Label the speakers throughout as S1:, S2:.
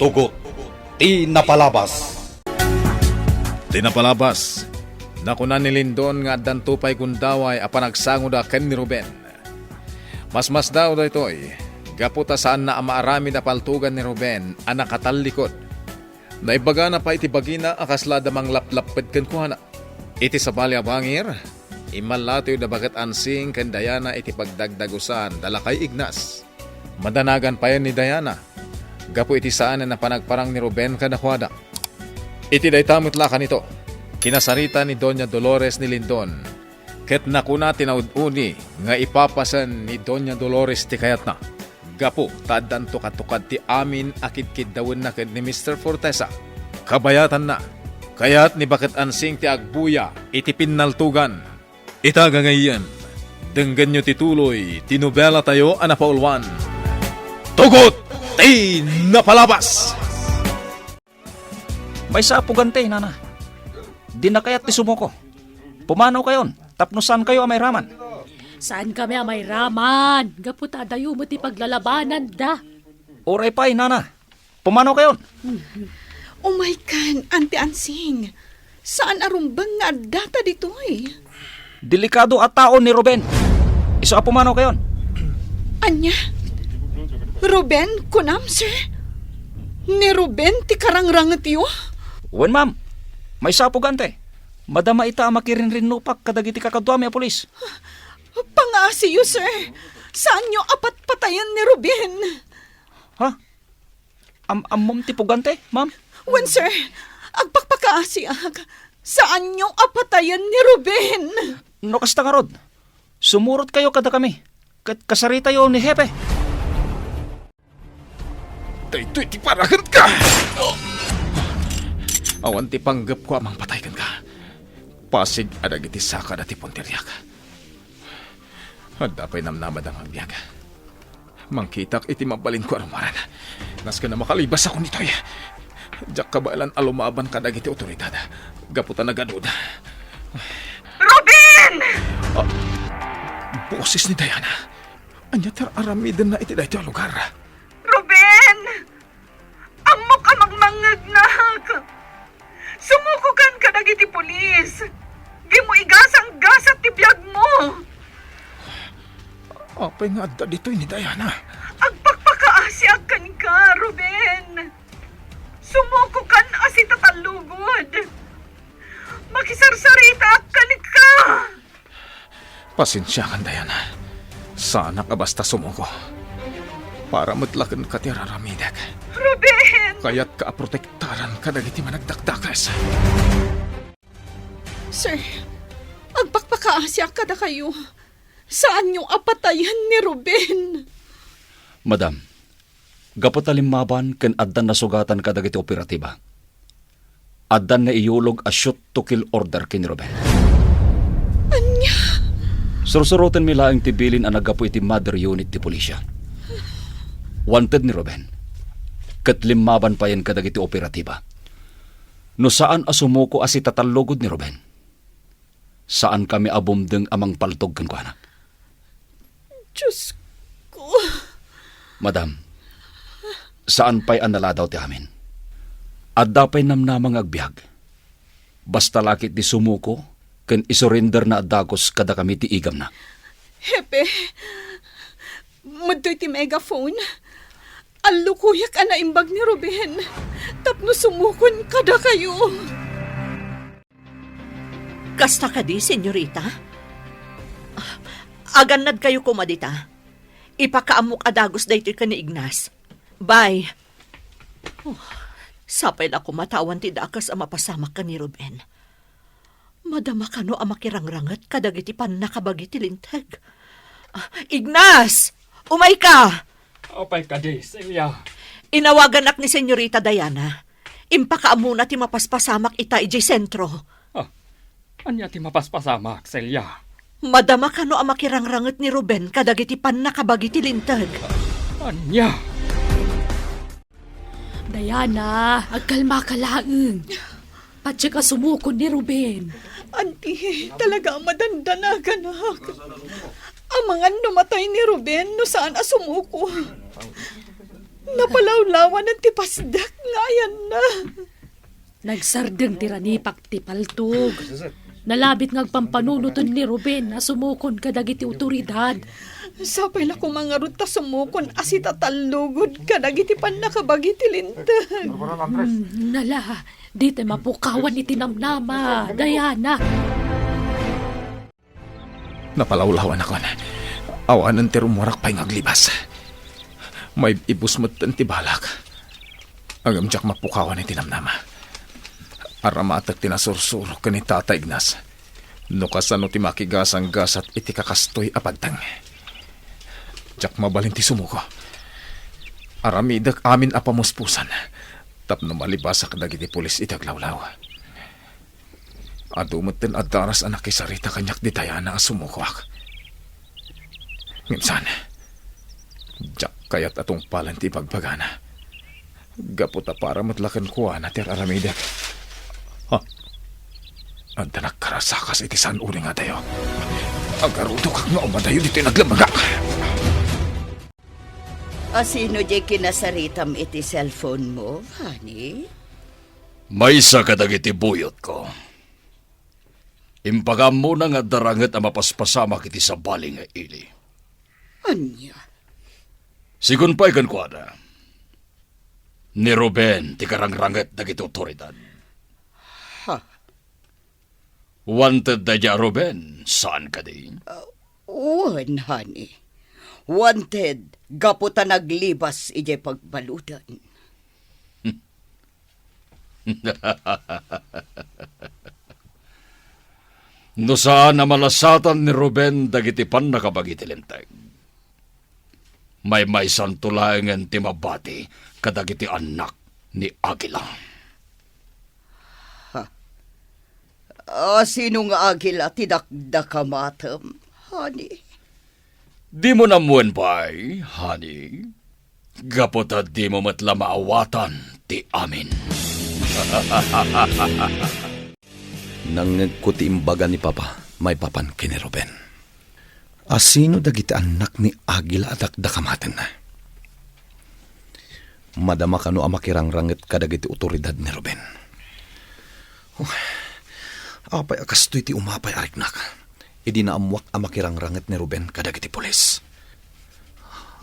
S1: Tugot, ti napalabas.
S2: Tinapalabas, nakunan ni Lindon nga dantupay kundaway apan nagsangod ken ni Ruben. Mas daw ito'y, gaputa saan na amaarami na paltugan ni Ruben ang nakatalikod. Naibaga na pa iti bagina akasla damang laplaped ken kuhana. Iti sa bali abangir, imalatiw na bagat ansing ken Diana iti pagdagdagusan dala kay Ignas. Madanagan pa yan ni Diana, gapu iti saan na panagparang ni Ruben kanakwada. Iti daytamot lakan ito, kinasarita ni Doña Dolores ni Lindon, ket nakuna tinaud-uni nga ipapasan ni Doña Dolores ti kayat na. Gapu, tadan tukad-tukad ti amin akit-kid dawin na ken ni Mr. Fortesa. Kabayatan na, kayat ni bakit ansing ti agbuya iti pinnaltugan. Itaga ngayon, denggan nyo tituloy, tinubela tayo anapaulwan. Tugot, ti napalabas!
S3: May sapugante, nana. Di na kaya't ti sumuko. Pumanaw kayon, tapnusan kayo amay raman.
S4: Saan kami may raman? Gaputa dayo mo ti paglalabanan da.
S3: Oray pa'y, nana. Pumanaw kayon.
S5: Oh my God, Auntie Ansing. Saan arumbang nga data dito'y?
S3: Delikado at taon ni Ruben. Iso a pumanaw kayon.
S5: Anya? Ruben, kunam, sir? Ni Ruben, ti karangrangat yo?
S3: Wen, ma'am. May sapugante. Madama ita makirinrin nupak kadagiti kakadwami a polis.
S5: Pangasiyo, sir. Saan nyo apat patayan ni Ruben?
S3: Ha? Amom ti pugante, ma'am?
S5: Wen, sir, agpakpakaasiag. Saan nyo apatayan ni Ruben?
S3: No kasta nga rod. Sumurot kayo kada kami. Kasarita yo ni Hepe.
S2: Daytoy ti paragan ka! Awan ti panggap ko amang pataykan ka. Pasig adag iti saka na ti punteriak. At dapay namnamad ang agbiag. Mangkitak iti mabalin ko arumaran. Nas ka na makalibas ako nito'y. Diyak kabalan alumaban kadag iti otoridad. Gaputan na ganod.
S5: Ruben!
S2: Boses ni Diana. Anya tar aramidan na iti dayto lugar.
S5: Ruben! Amo ka magmangagnak! Sumukukan ka na iti pulis! Di mo igasang-gasat ti biyag mo!
S2: Apay nga adda dito'y ni Diana.
S5: Agpakpakaasiag kan ka, Ruben! Sumukukan asi tatalugod! Makisarsarita kan ka!
S2: Pasensya kan, Diana. Sana ka basta sumuko. Para matlakan ka ti raramidak.
S5: Ruben!
S2: Kaya't kaaprotektaran ka dagiti managdakdakas.
S5: Sir, agpakpakaasiag ka na kayo. Saan yung apatayan ni Ruben?
S3: Madam, gapot alimmaban ken addan nasugatan ka dagiti operatiba. Addan na iulog a shoot to kill order ken Ruben.
S5: Anya?
S3: Sursuroten mi laing tibilin ang nagapo iti mother unit ti pulisya. Wanted ni Ruben. Ket limmaban pa yan kadagiti operatiba. No saan asumuko asi tatalugod ni Ruben? Saan kami abumdeng amang paltog ken kuana?
S5: Diyos ko.
S3: Madam, saan pa'y analadaw ti amin? At dapay namnamang agbyag. Basta lakit di sumuko, ken isurrender na adagos kada kami ti igam na.
S5: Hepe, madoy ti megaphone. Alukuyak ana imbag ni Ruben. Tapno sumukon kada kayo.
S6: Kasta ka di, senyorita? Aganad kayo kumadita. Ipakaamok adagos daytoy ka ni Ignas. Bye. Sapay na kumatawan ti dakas ang mapasamak ka ni Ruben. Madama ka no ang makirangrangat kadagiti pan nakabagi ti linteg. Ignas! Umay ka!
S7: Opay ka di, Celia.
S6: Inawagan ak ni senyorita Diana. Impakaamuna ti mapaspasamak ita ijay sentro.
S7: Anya ti mapaspasamak, Celia.
S6: Madama ka no ang makirangrangat ni Ruben kadagiti pan nakabagi ti linteg.
S7: Anya?
S4: Diana, agkalma ka laeng. Patsi ka sumukon ni Ruben.
S5: Auntie, talaga madandanagan ak. Ang mga namatay ni Ruben no saan asumuko. Napalawlawan ng tipasdak ngayon na.
S4: Nagsardeng tiranipak ti paltog. Nalabit ngagpampanunuton ni Ruben na sumukon kadagiti otoridad.
S5: Sapay la kumangarot ta sumukon asita talugod ka dagiti pan nakabagi ti lintag.
S4: Nala, di tayo mapukawan iti namnama, Diana.
S2: Napalawlawan ako na. Awanan ti rumurak pa'y ngaglibas. May ibusmutan ti balak. Agam jak mapukawan iti namnama. Aramatak tinasursuro ka ni Tata Ignas. No kasano ti makigasang gasat iti kakastoy apadtang. Jak mabalin ti sumuko. Aramidak amin apamuspusan. Tapno malibasak dagiti pulis itaglawlaw. Adumot din adaras anak kisarita kanyak di Diana sumukuak. Ngimsan, jak kayat atong palan ti pagbagana. Gaputa para matlakan kuha na ti aramidak. Anta nakarasakas iti san uri nga tayo. Agarudo kak nga umadayo dito naglamaga.
S8: Sino di kinasaritam iti cellphone mo, honey?
S3: May isa kadagiti buyot ko. Impagam mo na nga darangat ang mapaspasama kiti sa baling nga ili.
S8: Anya?
S3: Sigun pa'y kankwada. Ni Ruben, ti karangrangat dagiti otoridad.
S8: Ha?
S3: Wanted na dya, Ruben. Saan ka di?
S8: Wan, honey. Wanted, gaputa naglibas ije pagbaludan.
S3: No saan na malasatan ni Ruben dagiti pan nakabagiti lintag. May santulayangan ti mabati kadagiti anak ni Agila.
S8: Sino nga Agila tidakdakamatam, honey?
S3: Di mo namuan pa'y, honey? Gaputa di mo matla maawatan ti amin.
S1: Nangagkuti imbaga ni Papa, may papan kini Ruben. Asino dagiti anak ni Agila at dakdakamaten na. Madama kano amakirangrangit kadagiti otoridad ni Ruben. Apay akastoy ti umapay ariknak. Idi na amuak amakirangrangit ni Ruben kadagiti pulis.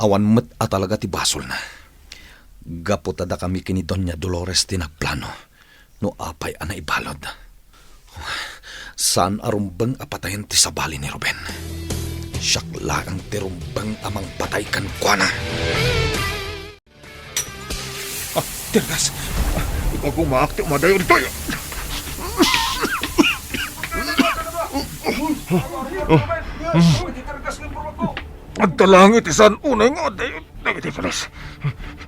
S1: Awan met atalaga ti basol na. Gaputada kami kini Doña Dolores ti nagplano. No apay ana ibalod. Saan arumbang apatayan ti sabali ni Ruben? Siyakla ang tirumbang amang patay kan kuana.
S2: Tirgas, ikaw kung maakti umadayo dito. Agtalangit isan unay nga dayo. Nagiti palas.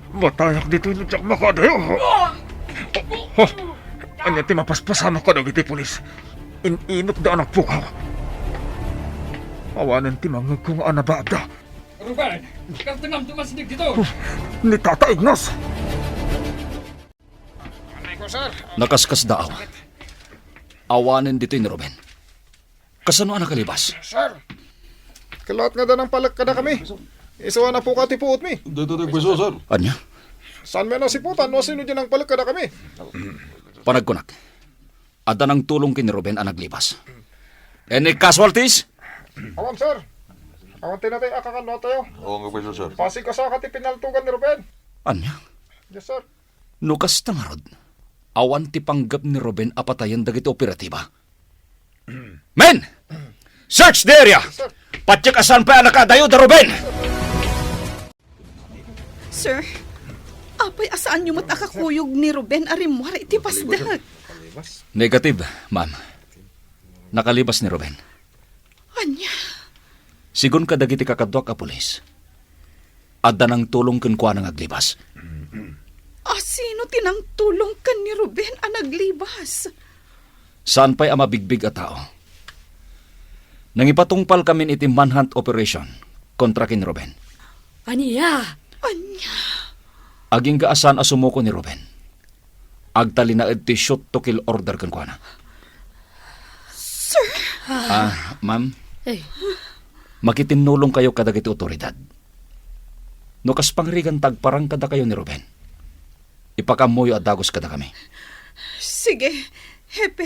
S2: Matayak dito yung tsak makadayo. Anya ti mapaspasama ka nagiti pulis. Ininot da anak pukaw. Awanan ti mga kung anabada.
S7: Ruben, katengam tumasinig dito.
S2: Ni Tata Ignas.
S3: Nakaskas daaw. Awanin dito ni Ruben. Kasano anak kalibas?
S9: Sir, kalat nga da ng palag kada kami. Isawa na po ka ti puot mi.
S1: Dito nagpiso, sir.
S3: Anya?
S9: Saan may nasiputan? No, sino dyan ang palag kada kami?
S3: Panagkunak. Ada ng tulong kini Ruben ang naglibas. Any casualties?
S9: Awam, sir. Awam tinatay akakan no tayo.
S1: Oo, nagpiso, sir.
S9: Pasig ka sa kati pinaltugan ni Ruben.
S3: Anya?
S9: Yes, sir.
S3: Nukas tangarod. Awan ti panggap ni Ruben apatayan dagiti operatiba. Men! Search the area! Patsik asan pa anak kadayo da Ruben!
S5: Sir, apay asaan nyo matakakuyog ni Ruben arimwar iti pasdak?
S3: Negative, ma'am. Nakalibas ni Ruben.
S5: Anya?
S3: Sigun ka dagiti kakadwa ka pulis. Adda ng tulong kunkwa ng aglibas.
S5: Sino tinang tulong kan ni Ruben ang naglibas?
S3: Saan pa'y amabigbig a tao? Nangipatungpal kami iti manhunt operation kontra kin Ruben.
S4: Aniya,
S5: Anya?
S3: Aging kaasan asumuko ni Ruben. Agtalinaed ti shoot to kill order kan kuana.
S5: Sir?
S3: Ma'am,
S4: eh,
S3: makitinulong kayo kadagiti otoridad. No kas pangrigan tagparang kada kayo ni Ruben. Ipakamoyo at dagos kada kami.
S5: Sige, Hepe.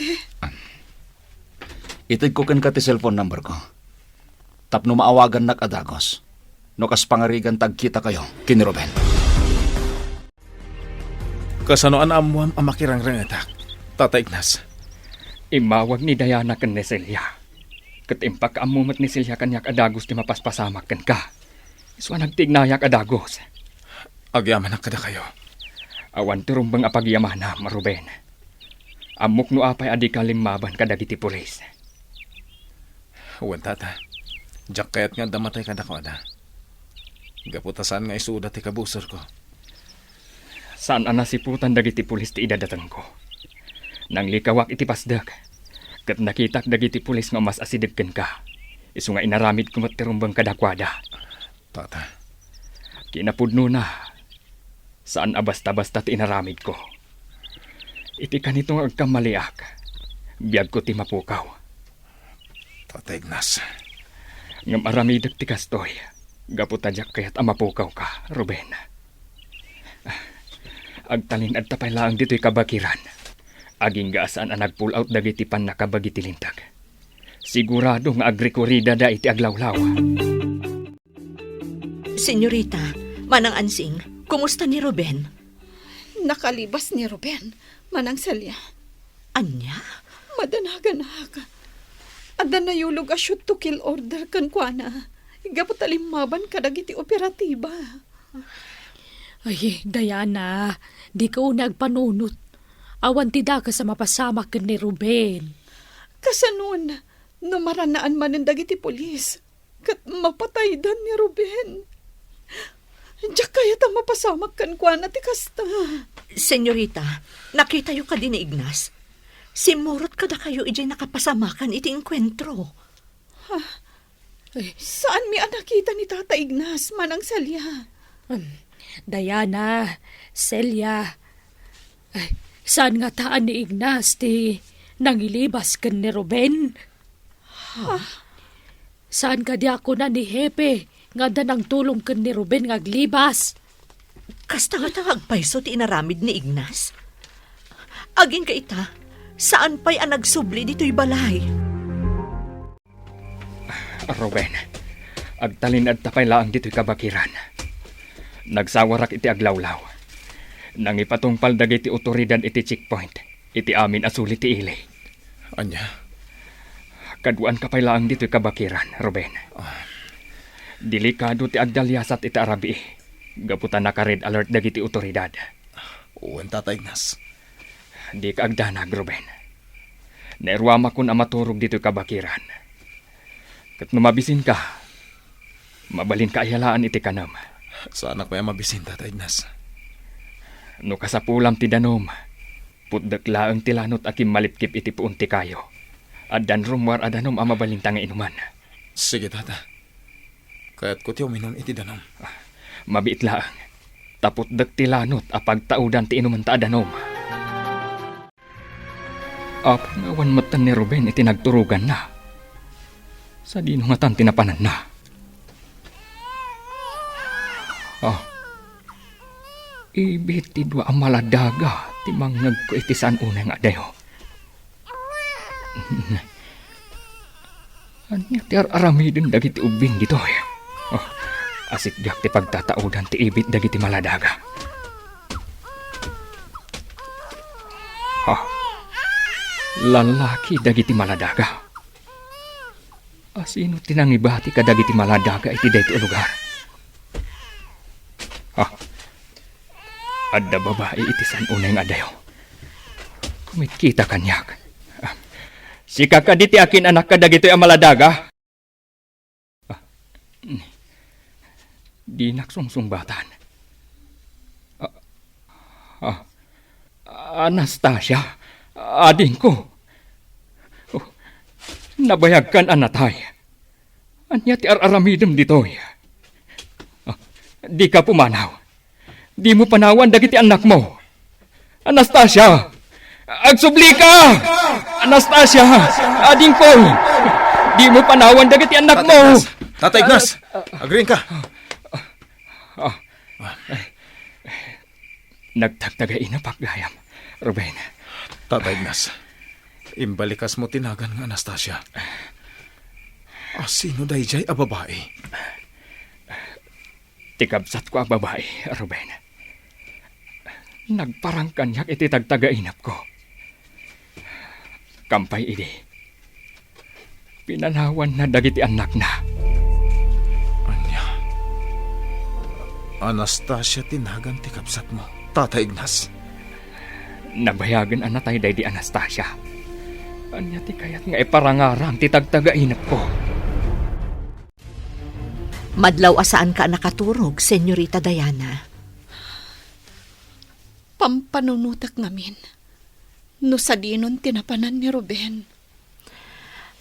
S3: Itid ko ken ka ti cellphone number ko. Tapno maawagan nak adagos. No kas pangarigan tagkita kayo kini Ruben.
S2: Kasanoan amuam ang makirang-rangatak. Tata Ignas.
S7: Imawag ni Diana kan ni Celia. Katimpak amumat ni Celia kanyak adagos ti mapaspasamak kan ka. Iswa nagtignayak adagos.
S2: Agyaman na kada kayo.
S7: Awan turumbang apagyamana, Ruben. Amok no apay adi kalimmaban kadagiti pulis.
S2: Uwan tata. Diyak kayat nga damatay kada ko ada. Gaputasan nga isuda ti kabusor ko.
S7: Saan anasiputan dagiti pulis ti idadatan ko? Nang likawak iti pasdag. Kat nakitak dagiti pulis nga mas asidagkan ka. Isu nga inaramid kumat tirumbang kadakwada.
S2: Tata.
S7: Kinapudno na. Saan abasta-basta ti inaramid ko? Iti kanitong agkamaliak. Biyag ko ti mapukaw.
S2: Tata Ignas.
S7: Ngam aramidag ti kastoy. Gaputadyak kaya't amapukaw ka, Ruben. Agtalin at tapay laang dito'y kabakiran. Aging gaasaan ang nag-pull out dagiti pan nakabagiti lintag. Sigurado nga agrikorida da iti aglawlaw.
S6: Senyorita, Manang Ansing, kumusta ni Ruben?
S5: Nakalibas ni Ruben. Manang Celia.
S6: Anya?
S5: Madanaga. Ada na yulog a shoot to kill order kan kuana. Gapot alimmaban kadagiti operatiba.
S4: Ay, Diana, di ka nagpanunot. Awan tida ka sa mapasamak ken ni Ruben.
S5: Kasanon, numaranaan man ang dagiti polis. Kat mapatay dan ni Ruben. Diyak kaya ta mapasamak kan kuana ti kasta.
S6: Senyorita, nakita yu ka din ni Ignas. Simurot kada kayo ijay nakapasamakan iti enkwentro.
S5: Saan mi nakita ni Tata Ignas, Manang Celia?
S4: Diana, Celia. Ay, saan nga taan ni Ignas ti nangilibas ken ni Ruben? Saan ka di ako na ni Hepe nga danang tulong ken ni Ruben ngaglibas?
S6: Kasta nga tawagpayso ti inaramid ni Ignas. Aging ka ita, saan pa'y ang nagsubli dito'y balay?
S7: Ruben, agtalin at tapay laang dito'y kabakiran. Nagsawarak iti aglawlaw. Nang ipatungpal dagiti otoridad iti checkpoint, iti amin asuli ti ili.
S2: Anya?
S7: Kaduan kapay laang dito'y kabakiran, Ruben. Delikado ti agdalyasat iti arabi. Gaputan naka red alert dagiti otoridad.
S2: Uwan Tata Ignas.
S7: Di ka agdanag, Ruben. Nairwama kun amaturog dito'y kabakiran. Kat numabisin ka, mabalin ka ayalaan iti kanam.
S2: Sana ko yung mabisin, Tata Ignas.
S7: No kasapulam ti danom, putdaklaang tilanot akim malipkip iti puunti kayo. Adan rumwar adanom ang mabalintang nga inuman.
S2: Sige, Tata. Kaya't ko tiyo minom iti danom.
S7: Mabit laang, taputdak tilanot apag taudan ti inuman ta adanom. Nawan matan ni Ruben iti nagturugan na. Sa dinungatan tinapanan na. Ibit ti dua amaladaga ti mangag ko iti saan unay nga dayo. Anya ti aramidin dagiti ubing dito. Asit diak ti pagtataudan ti ibit dagiti maladaga. Lalaki dagiti maladaga. Asino tinangibati ka dagiti maladaga iti dayto lugar. Adda babae iti san unay nga dayo. Kumit kita kanyak. Sika ka diti akin anak ka dagito ang maladaga. Di naksungsungbatan. Anastasia, ading ko. Nabayag kan anatay. Anya ti araramidem ditoy. Di ka pumanaw. Di mo panawan dagiti anak mo. Anastasia! Agsubli ka! Anastasia! Ading ko! Di mo panawan dagiti anak mo!
S2: Tata Ignas! Agreein ka!
S7: Nagtagtagay na paggayam, Ruben.
S2: Tatay Ignas, imbalikas mo tinagan nga Anastasia. Sino dayjay a babae?
S7: Tikabsat ko ang babae, Ruben. Nagparang kanyak iti tagtagainap ko. Kampay idi. Pinanawan na dagiti anak na.
S2: Anya? Anastasia tinagan ti kapsat mo, Tata Ignas.
S7: Nabayagan anatay day di Anastasia. Anya ti kayat nga iparangarang ti tagtagainap ko.
S6: Madlaw asaan ka nakaturog, Senyorita Diana?
S5: Pampanunutak ngamin. No sa dinon tinapanan ni Ruben.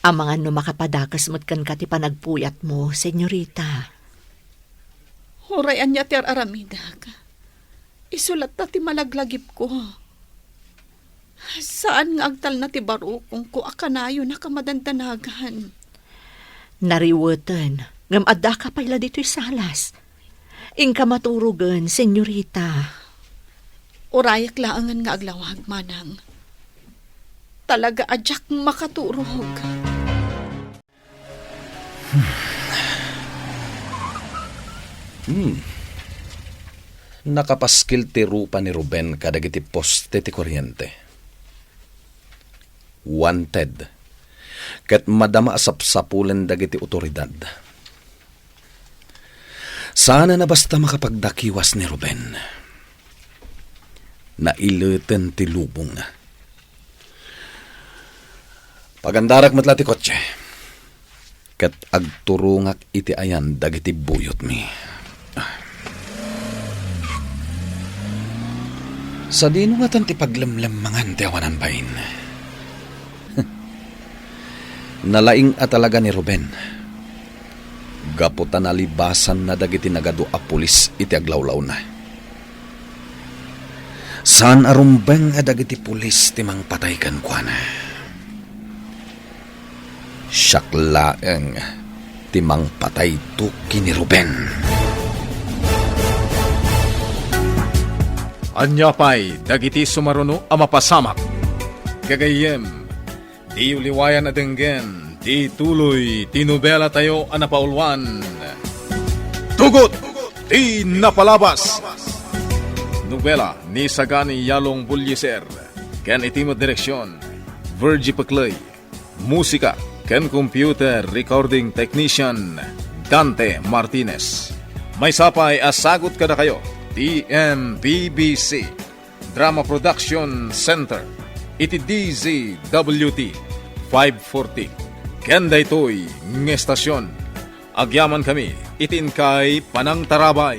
S6: Ang mga no makapadakas mo't kan ka ti panagpuyat mo, Senyorita.
S5: Hurayan niya ti aramidag. Isulat na ti malaglagip ko. Saan nga agtal na ti baro kung ko akanayo na kamadantanagan?
S6: Nariwatan, ngam adda ka pala dito'y salas. Ingka maturugan, Senyorita.
S5: Urayak laangan nga aglawag, manang. Talaga adyak makaturog.
S1: Nakapaskil ti rupa ni Ruben kadagiti poste ti kuryente. Wanted. Ket madama asapsapulen dagiti otoridad. Sana na basta makapagdakiwas ni Ruben. Nailuten ti lubong. Pagandarak matla ti kotse. Ket agturungak iti ayan dagiti buyot mi. Sa dino nga tan ti paglemlemmangan ti awanan bain. Nalaing atalaga ni Ruben. Gaputan nalibasan na dagiti nagadu a pulis iti aglawlaw na. Saan arumbeng a dagiti pulis ti mangpatay kan kuana. Syaklaeng ti mangpatay tuki ni Ruben.
S2: Anya pa'y dagiti sumaruno a mapasamak. Gagayem, di uliwayan na denggen, di tuloy, ti nobela tayo a napaulwan. Tugot, di napalabas. Nobela ni Sagani Yalong Bulyeser, ken itimo direksyon, Virgie Paclay. Musika, ken computer recording technician, Dante Martinez. May sapay asagot kada kayo. TMBBC Drama Production Center iti DZWT 540 Kenda ito'y ng estasyon. Agyaman kami itin kay Panang Tarabay.